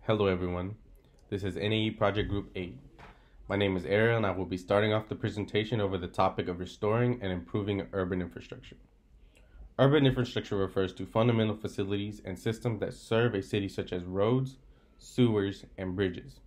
Hello everyone, this is NAE Project Group 8. My name is Ariel and I will be starting off the presentation over the topic of restoring and improving urban infrastructure. Urban infrastructure refers to fundamental facilities and systems that serve a city such as roads, sewers, and bridges.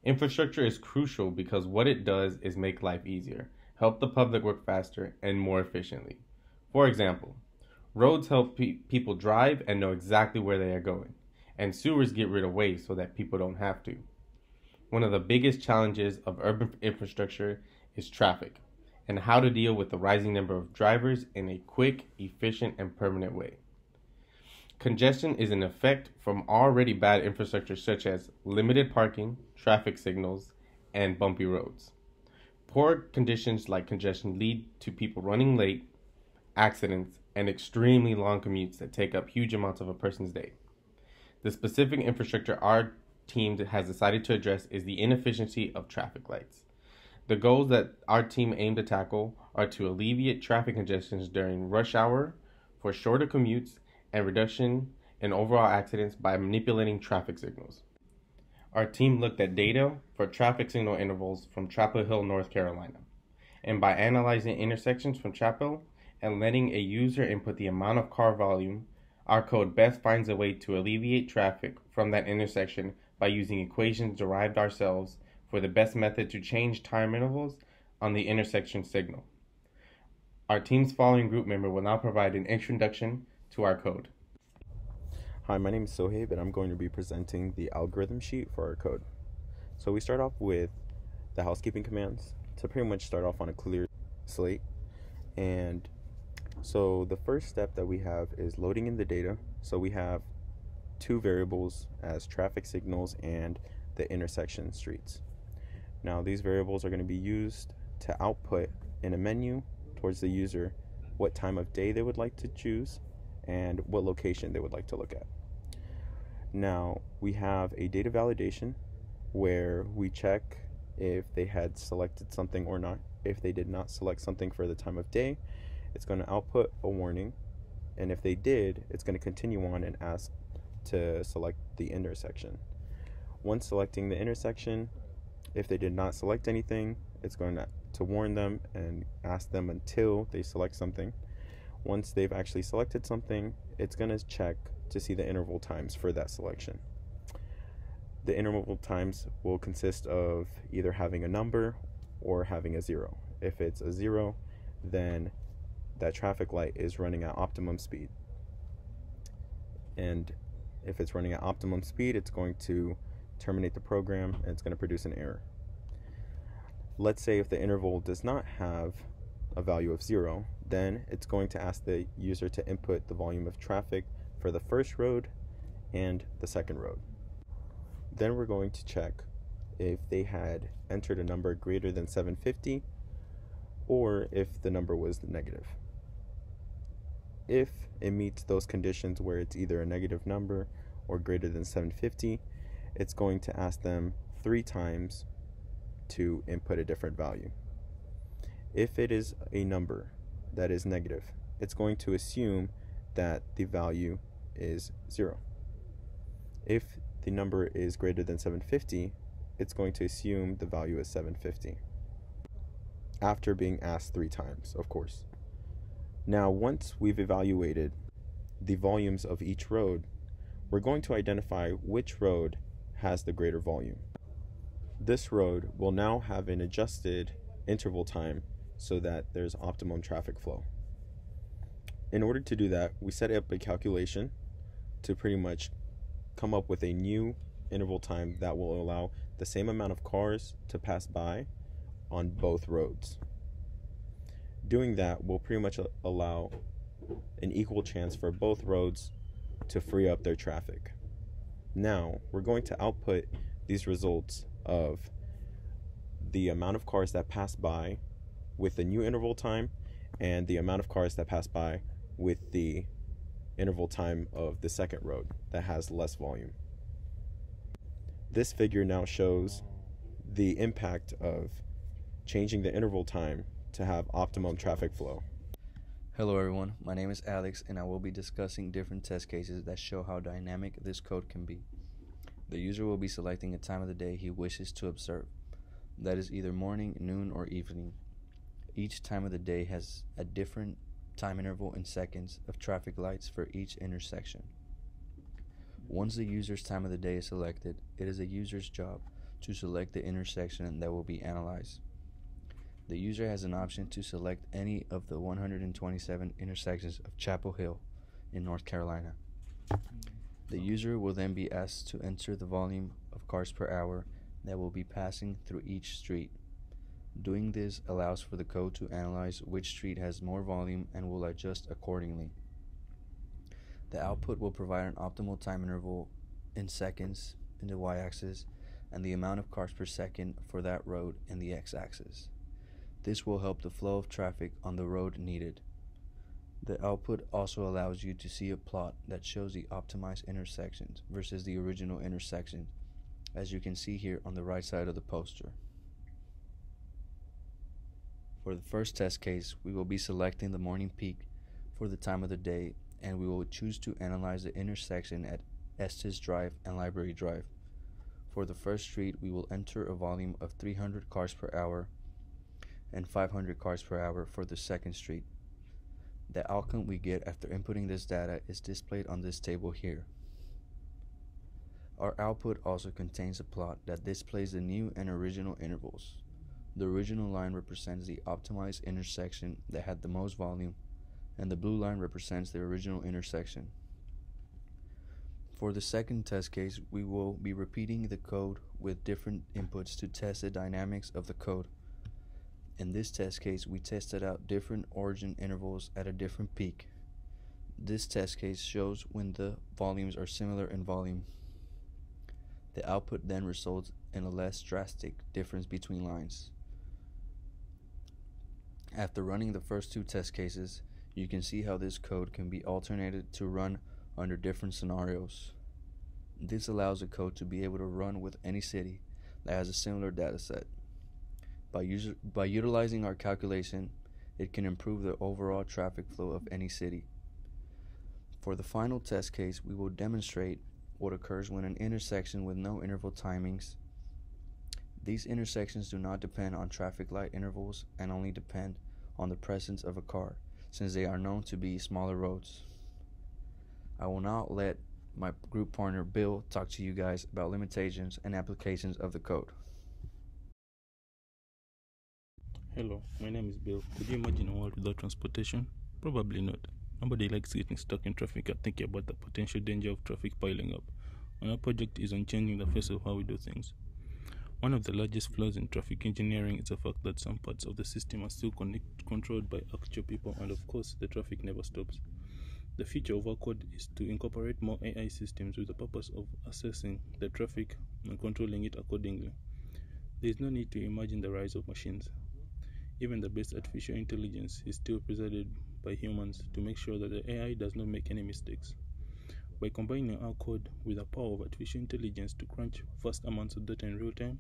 Infrastructure is crucial because what it does is make life easier, help the public work faster and more efficiently. For example, roads help people drive and know exactly where they are going, and sewers get rid of waste so that people don't have to. One of the biggest challenges of urban infrastructure is traffic and how to deal with the rising number of drivers in a quick, efficient, and permanent way. Congestion is an effect from already bad infrastructure such as limited parking, traffic signals, and bumpy roads. Poor conditions like congestion lead to people running late, accidents, and extremely long commutes that take up huge amounts of a person's day. The specific infrastructure our team has decided to address is the inefficiency of traffic lights. The goals that our team aim to tackle are to alleviate traffic congestions during rush hour for shorter commutes and reduction in overall accidents by manipulating traffic signals. Our team looked at data for traffic signal intervals from Chapel Hill, North Carolina, and by analyzing intersections from Chapel and letting a user input the amount of car volume, our code best finds a way to alleviate traffic from that intersection by using equations derived ourselves for the best method to change time intervals on the intersection signal. Our team's following group member will now provide an introduction to our code. Hi, my name is Sohaib and I'm going to be presenting the algorithm sheet for our code. So we start off with the housekeeping commands to pretty much start off on a clear slate. And so the first step that we have is loading in the data. So we have two variables as traffic signals and the intersection streets. Now these variables are going to be used to output in a menu towards the user what time of day they would like to choose and what location they would like to look at. Now we have a data validation where we check if they had selected something or not. If they did not select something for the time of day, it's going to output a warning, and if they did, it's going to continue on and ask to select the intersection. Once selecting the intersection, if they did not select anything, it's going to warn them and ask them until they select something. Once they've actually selected something, it's going to check to see the interval times for that selection. The interval times will consist of either having a number or having a 0. If it's a 0, then that traffic light is running at optimum speed. And if it's running at optimum speed, it's going to terminate the program and it's going to produce an error. Let's say if the interval does not have a value of 0, then it's going to ask the user to input the volume of traffic for the first road and the second road. Then we're going to check if they had entered a number greater than 750 or if the number was negative. If it meets those conditions where it's either a negative number or greater than 750, it's going to ask them 3 times to input a different value. If it is a number that is negative, it's going to assume that the value is 0. If the number is greater than 750, it's going to assume the value is 750. After being asked 3 times, of course. Now, once we've evaluated the volumes of each road, we're going to identify which road has the greater volume. This road will now have an adjusted interval time so that there's optimum traffic flow. In order to do that, we set up a calculation to pretty much come up with a new interval time that will allow the same amount of cars to pass by on both roads. Doing that will pretty much allow an equal chance for both roads to free up their traffic. Now, we're going to output these results of the amount of cars that pass by with the new interval time and the amount of cars that pass by with the interval time of the second road that has less volume. This figure now shows the impact of changing the interval time to have optimum traffic flow. Hello everyone, my name is Alex and I will be discussing different test cases that show how dynamic this code can be. The user will be selecting a time of the day he wishes to observe. That is either morning, noon, or evening. Each time of the day has a different time interval in seconds of traffic lights for each intersection. Once the user's time of the day is selected, it is the user's job to select the intersection that will be analyzed. The user has an option to select any of the 127 intersections of Chapel Hill in North Carolina. The user will then be asked to enter the volume of cars per hour that will be passing through each street. Doing this allows for the code to analyze which street has more volume and will adjust accordingly. The output will provide an optimal time interval in seconds in the y-axis and the amount of cars per second for that road in the x-axis. This will help the flow of traffic on the road needed. The output also allows you to see a plot that shows the optimized intersections versus the original intersection, as you can see here on the right side of the poster. For the first test case, we will be selecting the morning peak for the time of the day, and we will choose to analyze the intersection at Estes Drive and Library Drive. For the first street, we will enter a volume of 300 cars per hour and 500 cars per hour for the second street. The outcome we get after inputting this data is displayed on this table here. Our output also contains a plot that displays the new and original intervals. The original line represents the optimized intersection that had the most volume, and the blue line represents the original intersection. For the second test case, we will be repeating the code with different inputs to test the dynamics of the code. In this test case, we tested out different origin intervals at a different peak. This test case shows when the volumes are similar in volume. The output then results in a less drastic difference between lines. After running the first two test cases, you can see how this code can be alternated to run under different scenarios. This allows the code to be able to run with any city that has a similar data set. By utilizing our calculation, it can improve the overall traffic flow of any city. For the final test case, we will demonstrate what occurs when an intersection with no interval timings. These intersections do not depend on traffic light intervals and only depend on the presence of a car, since they are known to be smaller roads. I will now let my group partner Bill talk to you guys about limitations and applications of the code. Hello, my name is Bill. Could you imagine a world without transportation? Probably not. Nobody likes getting stuck in traffic and thinking about the potential danger of traffic piling up. And our project is on changing the face of how we do things. One of the largest flaws in traffic engineering is the fact that some parts of the system are still controlled by actual people, and of course, the traffic never stops. The future of our code is to incorporate more AI systems with the purpose of assessing the traffic and controlling it accordingly. There is no need to imagine the rise of machines. Even the best artificial intelligence is still presided by humans to make sure that the AI does not make any mistakes. By combining our code with the power of artificial intelligence to crunch vast amounts of data in real time,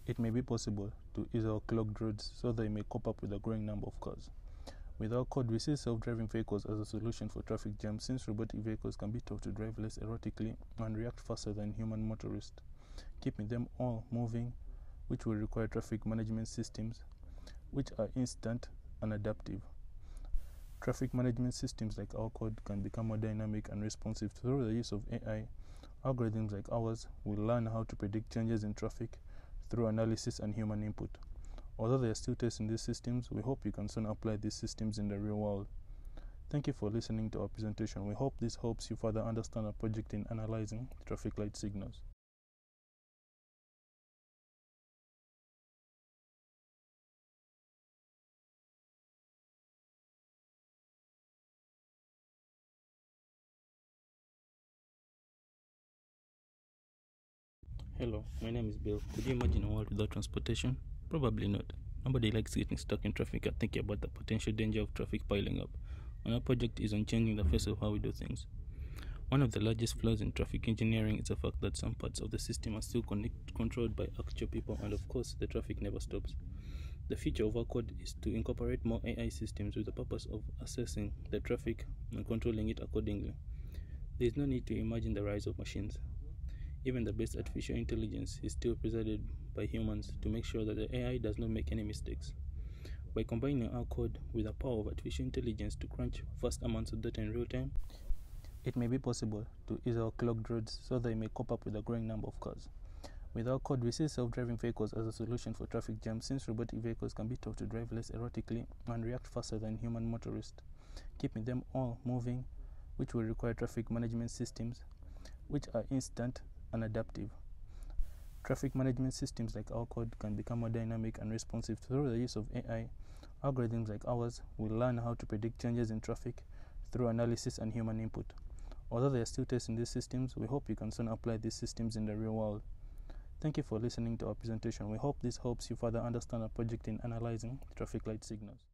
it may be possible to ease our clogged roads so they may cope up with a growing number of cars. With our code, we see self-driving vehicles as a solution for traffic jams, since robotic vehicles can be taught to drive less erratically and react faster than human motorists, keeping them all moving, which will require traffic management systems which are instant and adaptive. Traffic management systems like our code can become more dynamic and responsive through the use of AI. Algorithms like ours will learn how to predict changes in traffic through analysis and human input. Although they are still testing these systems, we hope you can soon apply these systems in the real world. Thank you for listening to our presentation. We hope this helps you further understand our project in analyzing traffic light signals. Hello, my name is Bill. Could you imagine a world without transportation? Probably not. Nobody likes getting stuck in traffic and thinking about the potential danger of traffic piling up. And our project is on changing the face of how we do things. One of the largest flaws in traffic engineering is the fact that some parts of the system are still controlled by actual people, and of course, the traffic never stops. The future of our code is to incorporate more AI systems with the purpose of assessing the traffic and controlling it accordingly. There is no need to imagine the rise of machines. Even the best artificial intelligence is still presided by humans to make sure that the AI does not make any mistakes. By combining our code with the power of artificial intelligence to crunch vast amounts of data in real time, it may be possible to ease our clogged roads so they may cope up with a growing number of cars. With our code, we see self-driving vehicles as a solution for traffic jams, since robotic vehicles can be taught to drive less erratically and react faster than human motorists, keeping them all moving, which will require traffic management systems which are instant and adaptive. Traffic management systems like our code can become more dynamic and responsive through the use of AI. Algorithms like ours will learn how to predict changes in traffic through analysis and human input. Although they are still testing these systems, we hope you can soon apply these systems in the real world. Thank you for listening to our presentation. We hope this helps you further understand our project in analyzing traffic light signals.